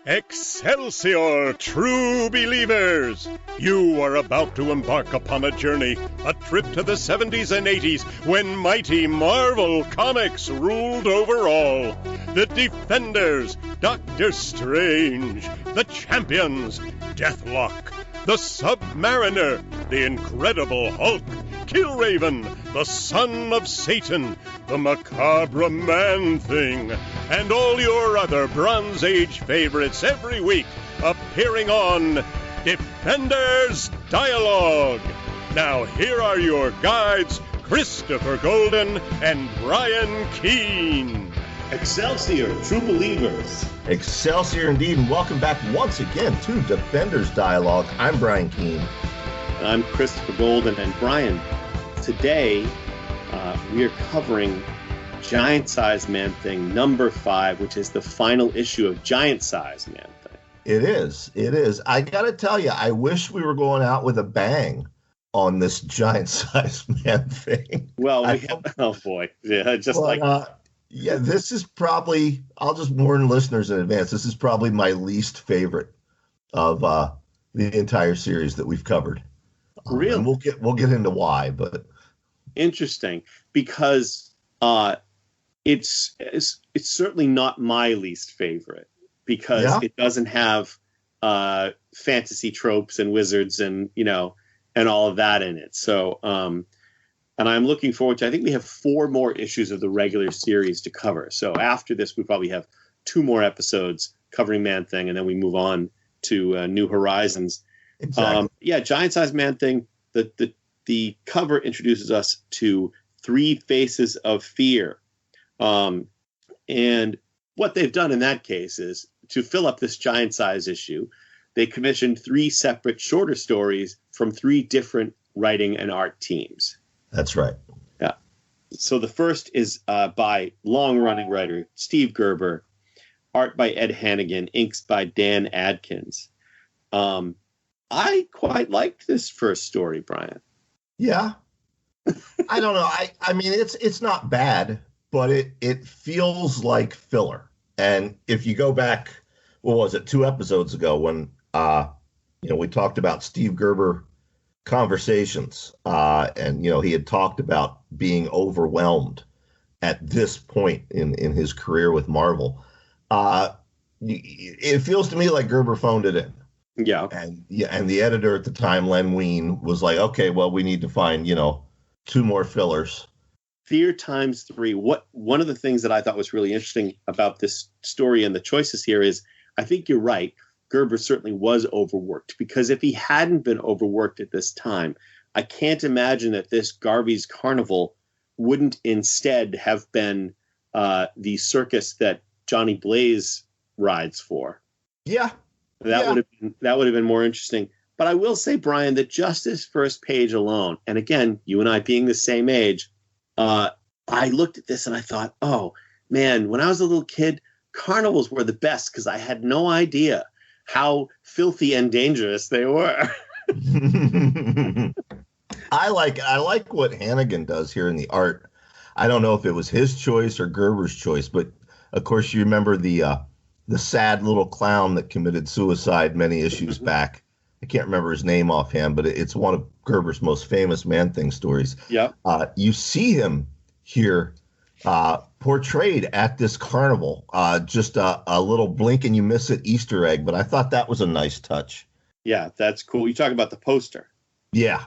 Excelsior, true believers! You are about to embark upon a journey, a trip to the 70s and 80s when mighty Marvel Comics ruled over all. The Defenders, Doctor Strange, the Champions, Deathlock, the Submariner, the Incredible Hulk, Killraven, the Son of Satan, the Macabre Man-Thing, and all your other Bronze Age favorites every week appearing on Defenders Dialogue. Now here are your guides, Christopher Golden and Brian Keene. Excelsior, true believers. Excelsior indeed, and welcome back once again to Defenders Dialogue. I'm Brian Keene. And I'm Christopher Golden. And Brian, today we are covering Giant Size Man-Thing number 5, which is the final issue of Giant Size Man-Thing. It is. I gotta tell you, I wish we were going out with a bang on this Giant Size Man-Thing. Well, oh boy. Yeah, yeah, this is probably, I'll just warn listeners in advance, this is probably my least favorite of the entire series that we've covered. Really? And we'll get into why, but interesting, because it's certainly not my least favorite, because it doesn't have fantasy tropes and wizards and all of that in it. So and I'm looking forward to, I think we have 4 more issues of the regular series to cover. So after this, we probably have 2 more episodes covering Man-Thing, and then we move on to New Horizons. Exactly. Giant Size Man-Thing, the cover introduces us to 3 Faces of Fear. And what they've done in that case is, to fill up this giant size issue, they commissioned 3 separate shorter stories from 3 different writing and art teams. That's right. Yeah. So the first is by long-running writer Steve Gerber, art by Ed Hannigan, inks by Dan Adkins. I quite liked this first story, Brian. Yeah. I don't know. I mean, it's not bad, but it feels like filler. And if you go back, what was it, 2 episodes ago when we talked about Steve Gerber conversations, and he had talked about being overwhelmed at this point in his career with Marvel. It feels to me like Gerber phoned it in. Yeah. And the editor at the time, Len Wein, was like, okay, well, we need to find 2 more fillers. Fear times 3. One of the things that I thought was really interesting about this story and the choices here is, I think you're right, Gerber certainly was overworked, because if he hadn't been overworked at this time, I can't imagine that this Garvey's Carnival wouldn't instead have been the circus that Johnny Blaze rides for. Yeah. That would have been more interesting. But I will say, Brian, that just this first page alone, and again, you and I being the same age, I looked at this and I thought, oh, man, when I was a little kid, carnivals were the best because I had no idea how filthy and dangerous they were. I like what Hannigan does here in the art. I don't know if it was his choice or Gerber's choice, but of course you remember the sad little clown that committed suicide many issues back. I can't remember his name offhand, but it's one of Gerber's most famous Man-Thing stories. Yeah. You see him here portrayed at this carnival, just a little blink and you miss it Easter egg, but I thought that was a nice touch. Yeah, that's cool. You talk about the poster. Yeah.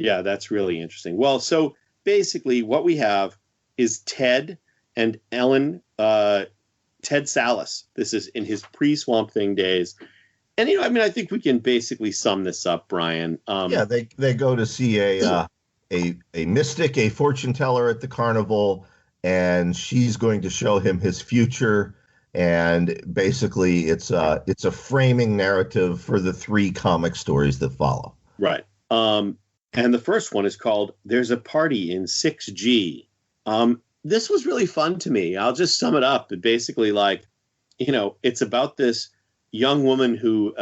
Yeah, that's really interesting. Well, so basically what we have is Ted and Ellen, Ted Salas. This is in his pre-Swamp Thing days. And, I think we can basically sum this up, Brian. They go to see a mystic, a fortune teller at the carnival, and she's going to show him his future. And basically it's a framing narrative for the 3 comic stories that follow. Right. And the first one is called There's a Party in 6G. This was really fun to me. I'll just sum it up. It basically, it's about this young woman who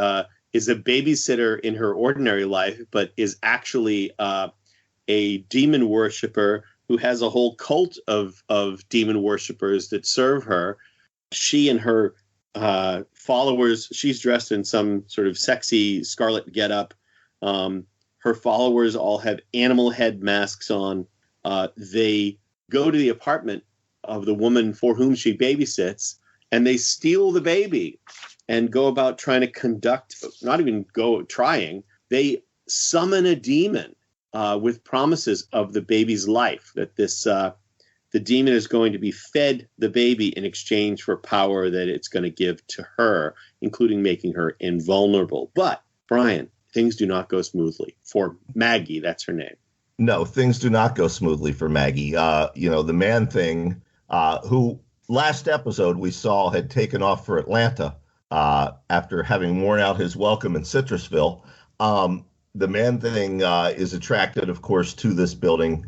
is a babysitter in her ordinary life, but is actually a demon worshiper who has a whole cult of demon worshippers that serve her. She and her followers, she's dressed in some sort of sexy scarlet getup. Her followers all have animal head masks on. They go to the apartment of the woman for whom she babysits, and they steal the baby and go about trying to they summon a demon with promises of the baby's life, that the demon is going to be fed the baby in exchange for power that it's going to give to her, including making her invulnerable. But, Brian, things do not go smoothly for Maggie. That's her name. No, things do not go smoothly for Maggie. The Man-Thing, who last episode we saw had taken off for Atlanta after having worn out his welcome in Citrusville. The Man-Thing is attracted, of course, to this building,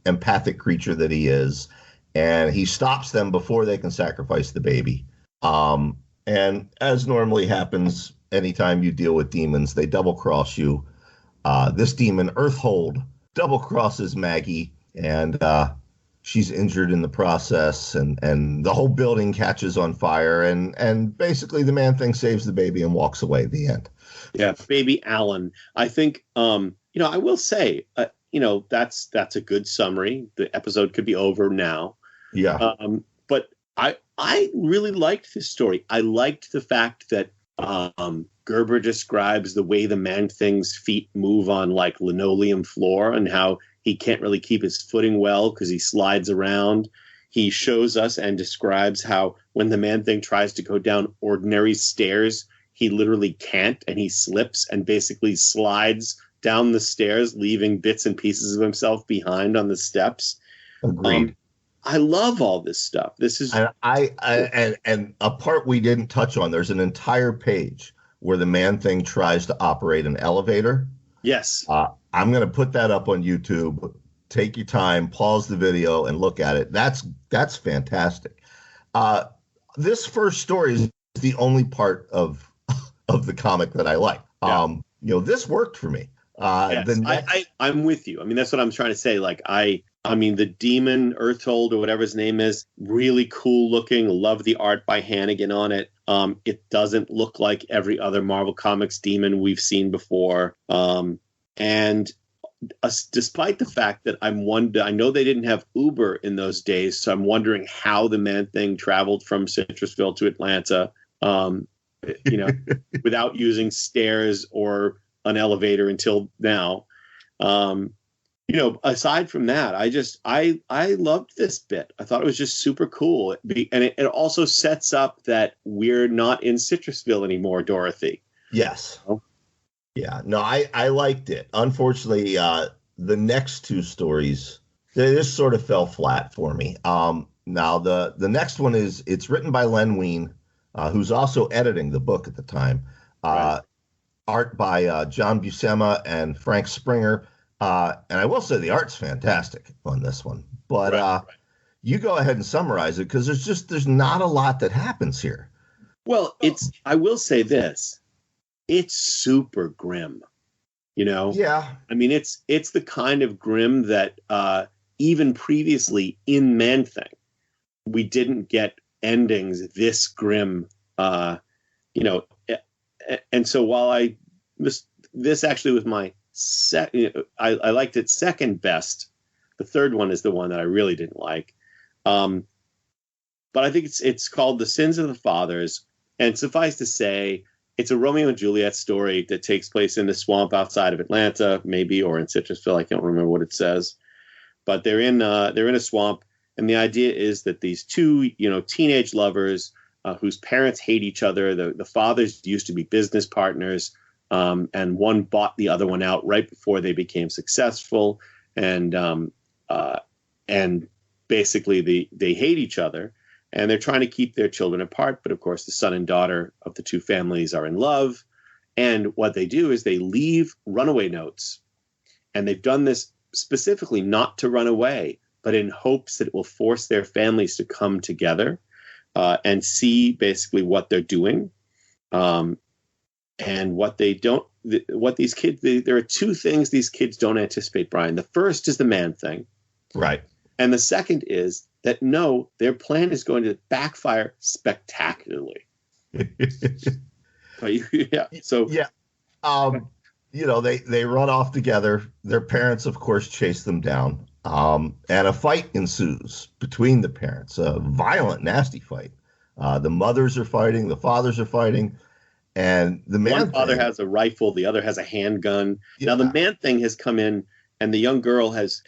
empathic creature that he is, and he stops them before they can sacrifice the baby. And as normally happens, anytime you deal with demons, they double-cross you. This demon, Earthhold, double-crosses Maggie, and she's injured in the process, and the whole building catches on fire, and basically the Man-Thing saves the baby and walks away. The end. Yeah, baby Alan. I think, I will say, that's a good summary. The episode could be over now. Yeah. But I really liked this story. I liked the fact that Gerber describes the way the Man-Thing's feet move on like linoleum floor, and how he can't really keep his footing well because he slides around. He shows us and describes how when the Man-Thing tries to go down ordinary stairs, he literally can't, and he slips and basically slides down the stairs, leaving bits and pieces of himself behind on the steps. Agreed. I love all this stuff. This is and a part we didn't touch on. There's an entire page where the Man-Thing tries to operate an elevator. Yes. I'm going to put that up on YouTube. Take your time, pause the video, and look at it. That's fantastic. This first story is the only part of the comic that I like. Yeah. This worked for me. Yes, I'm with you. I mean, that's what I'm trying to say. Like, I mean, the demon Earthhold or whatever his name is, really cool looking. Love the art by Hannigan on it. It doesn't look like every other Marvel Comics demon we've seen before. And despite the fact that I know they didn't have Uber in those days, so I'm wondering how the Man-Thing traveled from Citrusville to Atlanta, without using stairs or an elevator until now. Aside from that, I loved this bit. I thought it was just super cool. And it also sets up that we're not in Citrusville anymore, Dorothy. Yes. Oh. Yeah. No, I liked it. Unfortunately, the next two stories, they just sort of fell flat for me. Now, the next one it's written by Len Wein, who's also editing the book at the time. Right. Art by John Buscema and Frank Springer. And I will say the art's fantastic on this one. But right. You go ahead and summarize it, because there's not a lot that happens here. Well, I will say this. It's super grim, Yeah. I mean, it's the kind of grim that even previously in Man-Thing, we didn't get endings this grim, And so while this actually was my I liked it second best. The third one is the one that I really didn't like. But I think it's called The Sins of the Fathers, and suffice to say, it's a Romeo and Juliet story that takes place in the swamp outside of Atlanta, maybe, or in Citrusville. I can't remember what it says, but they're in a swamp, and the idea is that these two, teenage lovers whose parents hate each other. The fathers used to be business partners, and one bought the other one out right before they became successful, and basically they hate each other. And they're trying to keep their children apart. But of course, the son and daughter of the two families are in love. And what they do is they leave runaway notes. And they've done this specifically not to run away, but in hopes that it will force their families to come together and see basically what they're doing. And what they don't, what these kids, there are two things these kids don't anticipate, Brian. The first is the Man-Thing. Right. And the second is that, no, their plan is going to backfire spectacularly. Yeah. So, yeah. They run off together. Their parents, of course, chase them down. And a fight ensues between the parents, a violent, nasty fight. The mothers are fighting, the fathers are fighting, and the one father has a rifle, the other has a handgun. Yeah. Now the man thing has come in, and the young girl has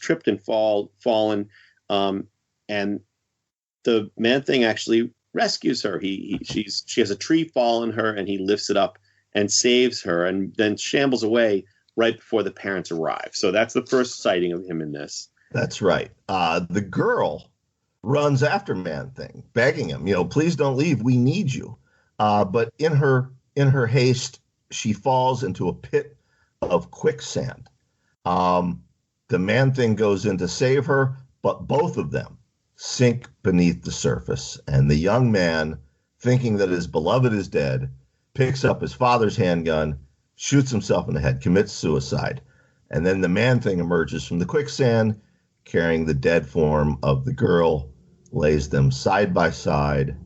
tripped and fallen, and the man thing actually rescues her. She has a tree fall on her, and he lifts it up and saves her, and then shambles away right before the parents arrive. So that's the first sighting of him in this. That's right. The girl runs after Man Thing, begging him, please don't leave. We need you. But in her haste, she falls into a pit of quicksand. The Man Thing goes in to save her, but both of them sink beneath the surface. And the young man, thinking that his beloved is dead, picks up his father's handgun, shoots himself in the head, commits suicide. And then the Man Thing emerges from the quicksand, carrying the dead form of the girl, lays them side by side.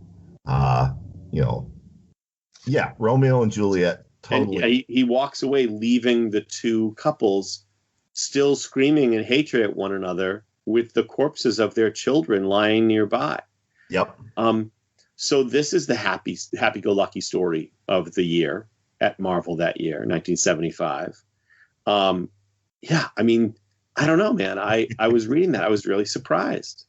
Romeo and Juliet, totally. And he walks away, leaving the two couples still screaming in hatred at one another with the corpses of their children lying nearby. Yep. So this is the happy-go-lucky story of the year at Marvel that year, 1975. I mean, I don't know, man. I was reading that. I was really surprised.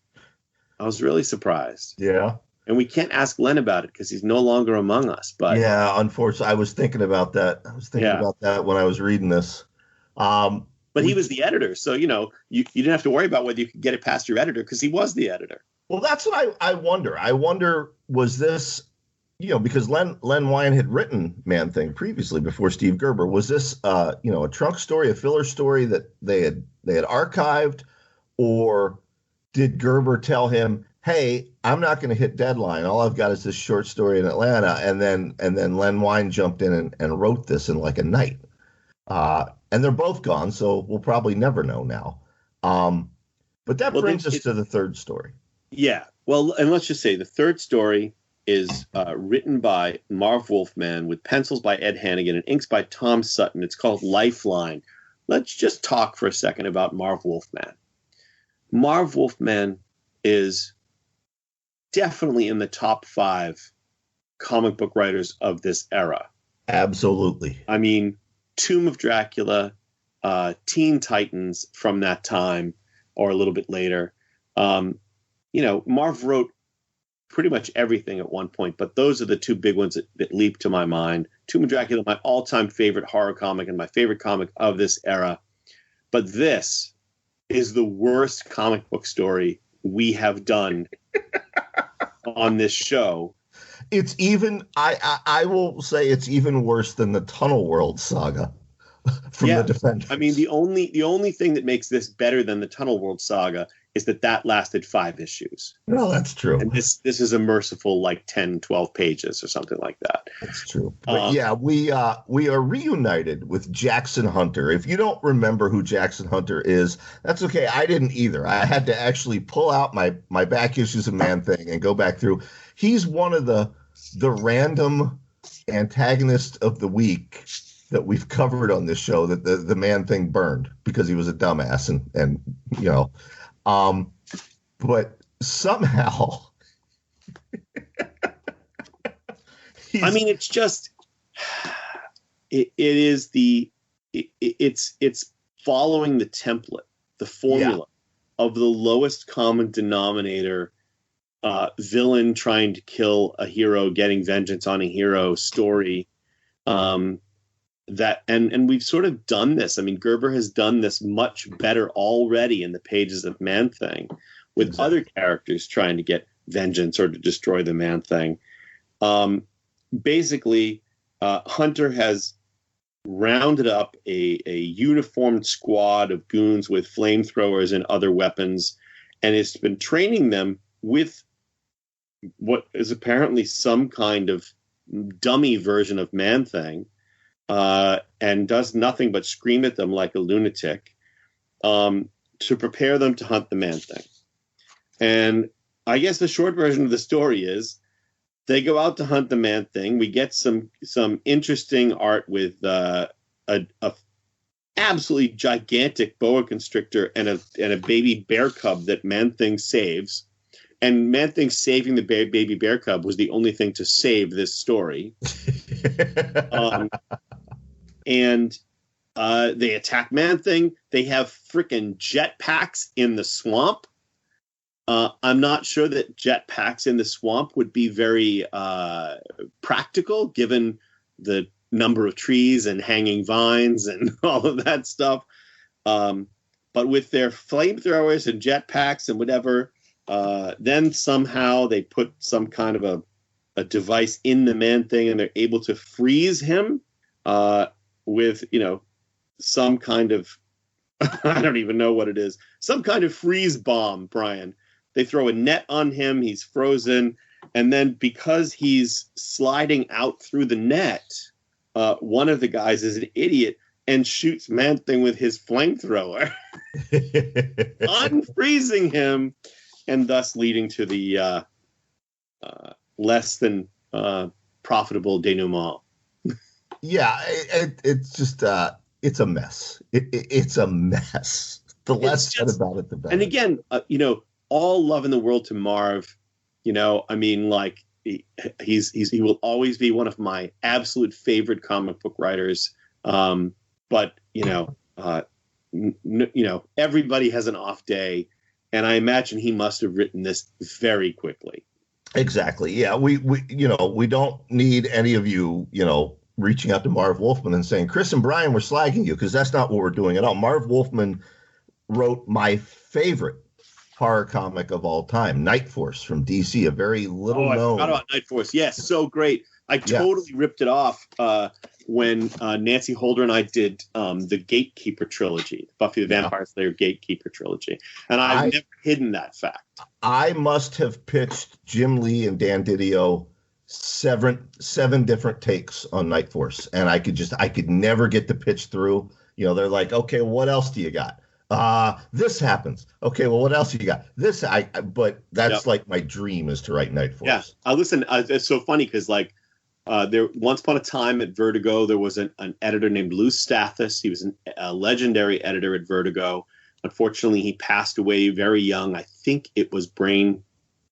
Yeah. And we can't ask Len about it because he's no longer among us. But yeah, unfortunately, I was thinking about that. About that when I was reading this. But he was the editor, so you didn't have to worry about whether you could get it past your editor because he was the editor. Well, that's what I wonder. I wonder, was this, because Len Wein had written Man Thing previously before Steve Gerber. Was this, a trunk story, a filler story that they had archived, or did Gerber tell him, hey, I'm not going to hit deadline. All I've got is this short story in Atlanta. And then Len Wein jumped in and wrote this in like a night. And they're both gone, so we'll probably never know now. But that brings us to the third story. Yeah. Well, and let's just say the third story is written by Marv Wolfman with pencils by Ed Hannigan and inks by Tom Sutton. It's called Lifeline. Let's just talk for a second about Marv Wolfman. Marv Wolfman is definitely in the top 5 comic book writers of this era. Absolutely. I mean, Tomb of Dracula, Teen Titans from that time or a little bit later. Marv wrote pretty much everything at one point, but those are the two big ones that leap to my mind. Tomb of Dracula, my all-time favorite horror comic and my favorite comic of this era. But this is the worst comic book story we have done on this show. It's even, I will say it's even worse than the Tunnel World saga from the Defenders. I mean, the only thing that makes this better than the Tunnel World saga is that lasted 5 issues. Well, that's true. And this is a merciful 10, 12 pages or something like that. That's true. But we are reunited with Jackson Hunter. If you don't remember who Jackson Hunter is, that's okay. I didn't either. I had to actually pull out my back issues of Man Thing and go back through. He's one of the random antagonist of the week that we've covered on this show that the Man Thing burned because he was a dumbass and but somehow I mean, it's just it's following the template, the formula of the lowest common denominator villain trying to kill a hero, getting vengeance on a hero story. And we've sort of done this. I mean, Gerber has done this much better already in the pages of Man Thing with other characters trying to get vengeance or to destroy the Man Thing. Basically, Hunter has rounded up a uniformed squad of goons with flamethrowers and other weapons and has been training them with what is apparently some kind of dummy version of Man Thing. And does nothing but scream at them like a lunatic. to prepare them to hunt the Man-Thing. And I guess the short version of the story is they go out to hunt the Man-Thing. We get some interesting art with a absolutely gigantic boa constrictor and a baby bear cub that Man-Thing saves. And Man-Thing saving the baby bear cub was the only thing to save this story. And they attack Man-Thing. They have freaking jetpacks in the swamp. I'm not sure that jetpacks in the swamp would be very practical, given the number of trees and hanging vines and all of that stuff. But with their flamethrowers and jetpacks and whatever, then somehow they put some kind of a device in the Man-Thing, and they're able to freeze him with, some kind of, I don't even know what it is, some kind of freeze bomb, Brian. They throw a net on him, he's frozen, and then because he's sliding out through the net, one of the guys is an idiot and shoots Man-Thing with his flamethrower, unfreezing him, and thus leading to the less than profitable denouement. Yeah, it's just it's a mess. It's a mess. The less said about it, the better. And again, all love in the world to Marv. I mean, like he will always be one of my absolute favorite comic book writers. But everybody has an off day, and I imagine he must have written this very quickly. Exactly. Yeah, we don't need any of you, reaching out to Marv Wolfman and saying, Chris and Brian were slagging you, because that's not what we're doing at all. Marv Wolfman wrote my favorite horror comic of all time, Night Force from DC, a very little known. I forgot about Night Force. Yes, so great. I totally ripped it off when Nancy Holder and I did the Gatekeeper trilogy, Buffy the Vampire Slayer Gatekeeper trilogy. And I've never hidden that fact. I must have pitched Jim Lee and Dan Didio seven different takes on Night Force, and I could never get the pitch through. They're like, okay, well, what else do you got? This happens. Okay, well, what else do you got? But that's like my dream is to write Night Force. Yeah, listen, it's so funny because there once upon a time at Vertigo, there was an editor named Lou Stathis. He was a legendary editor at Vertigo. Unfortunately, he passed away very young. I think it was brain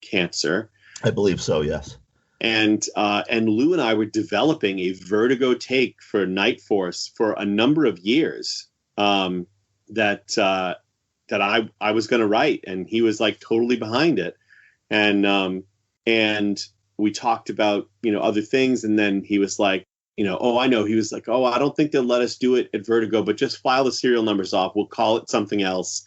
cancer. I believe so, yes. And Lou and I were developing a Vertigo take for Night Force for a number of years that I was going to write, and he was like totally behind it. And we talked about, other things. And then he was like, oh, I know. He was like, oh, I don't think they'll let us do it at Vertigo, but just file the serial numbers off. We'll call it something else,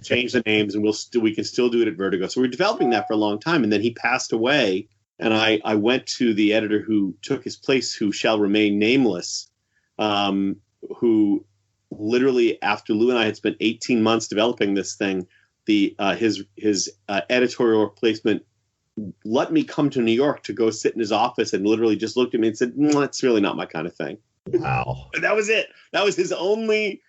change the names, and we can still do it at Vertigo. So we're developing that for a long time. And then he passed away. And I went to the editor who took his place, who shall remain nameless, who literally, after Lou and I had spent 18 months developing this thing, his editorial replacement let me come to New York to go sit in his office and literally just looked at me and said, that's really not my kind of thing. Wow. And that was it. That was his only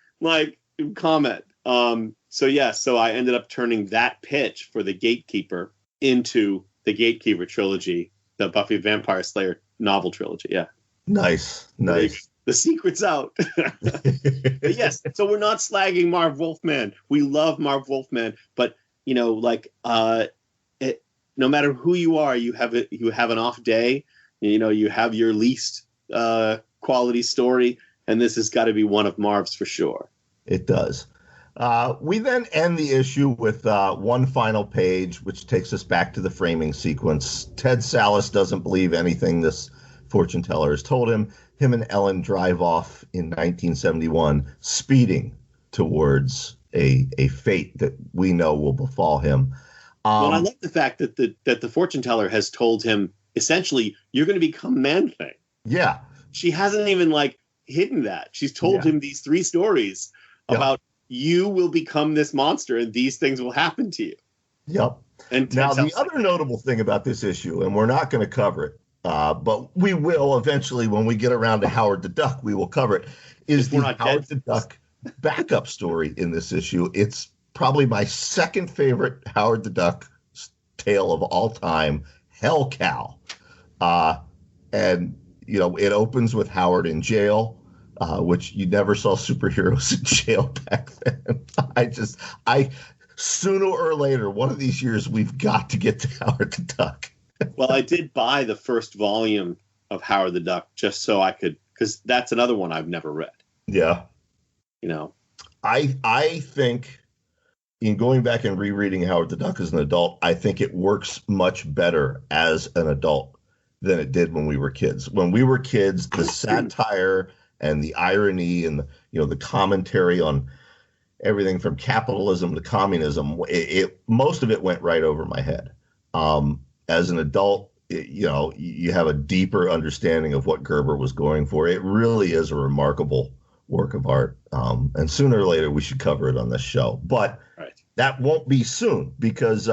comment. So I ended up turning that pitch for the Gatekeeper into the Gatekeeper trilogy, the Buffy the Vampire Slayer novel trilogy. Yeah. Nice. The secret's out. But yes, so we're not slagging Marv Wolfman. We love Marv Wolfman, but no matter who you are, you have an off day. You have your least quality story, and this has got to be one of Marv's for sure. It does. We then end the issue with one final page, which takes us back to the framing sequence. Ted Sallis doesn't believe anything this fortune teller has told him. Him and Ellen drive off in 1971, speeding towards a fate that we know will befall him. Well, I love the fact that the fortune teller has told him, essentially, you're going to become Man-Thing. Yeah. She hasn't even hidden that. She's told him these 3 stories about you will become this monster and these things will happen to you. Yep. And now the other notable thing about this issue, and we're not going to cover it, but we will eventually when we get around to Howard the Duck, we will cover it, is the Howard the Duck backup story in this issue. It's probably my second favorite Howard the Duck tale of all time, Hell Cow. And, you know, it opens with Howard in jail, which you never saw superheroes in jail back then. Sooner or later, one of these years, we've got to get to Howard the Duck. Well, I did buy the first volume of Howard the Duck just so I could, because that's another one I've never read. Yeah. You know, I think in going back and rereading Howard the Duck as an adult, I think it works much better as an adult than it did when we were kids. When we were kids, the satire and the irony and the commentary on everything from capitalism to communism, most of it went right over my head. As an adult, you have a deeper understanding of what Gerber was going for. It really is a remarkable work of art. And sooner or later, we should cover it on this show. But that won't be soon because,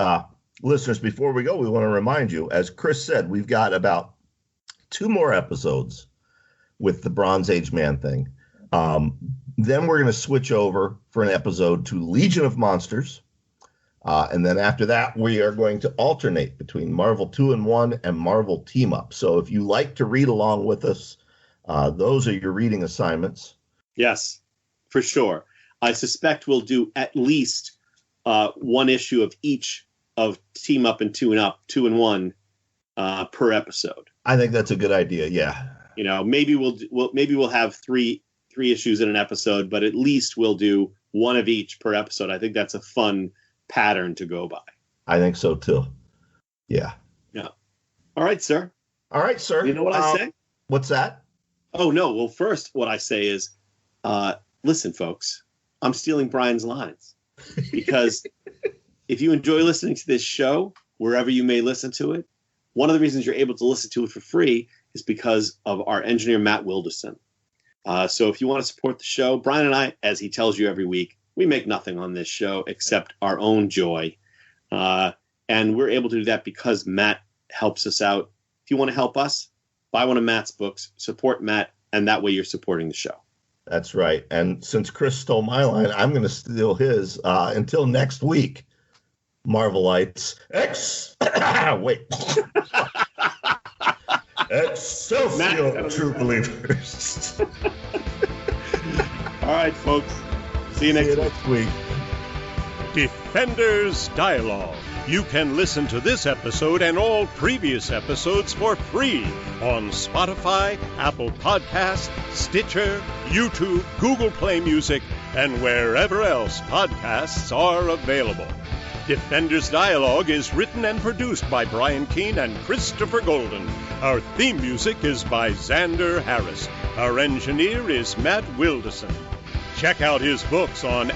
listeners, before we go, we want to remind you, as Chris said, we've got about 2 more episodes with the Bronze Age Man thing. Then we're going to switch over for an episode to Legion of Monsters. And then after that, we are going to alternate between Marvel 2-in-1 and Marvel Team Up. So if you like to read along with us, those are your reading assignments. Yes, for sure. I suspect we'll do at least 1 issue of each of Team Up and 2-in-1 per episode. I think that's a good idea. Yeah. You know, maybe we'll have three issues in an episode, but at least we'll do 1 of each per episode. I think that's a fun pattern to go by. I think so too. Yeah. Yeah. All right, sir. You know what I say? What's that? Oh, no. Well, first, what I say is, listen, folks, I'm stealing Brian's lines because if you enjoy listening to this show, wherever you may listen to it, one of the reasons you're able to listen to it for free is because of our engineer, Matt Wilderson. So if you want to support the show, Brian and I, as he tells you every week, we make nothing on this show except our own joy. And we're able to do that because Matt helps us out. If you want to help us, buy one of Matt's books, support Matt, and that way you're supporting the show. That's right. And since Chris stole my line, I'm going to steal his. Until next week, Marvelites. Wait. Excelsior, true believers. All right, folks. See you next week. Defenders Dialogue. You can listen to this episode and all previous episodes for free on Spotify, Apple Podcasts, Stitcher, YouTube, Google Play Music, and wherever else podcasts are available. Defenders Dialogue is written and produced by Brian Keene and Christopher Golden. Our theme music is by Xander Harris. Our engineer is Matt Wilderson. Check out his books on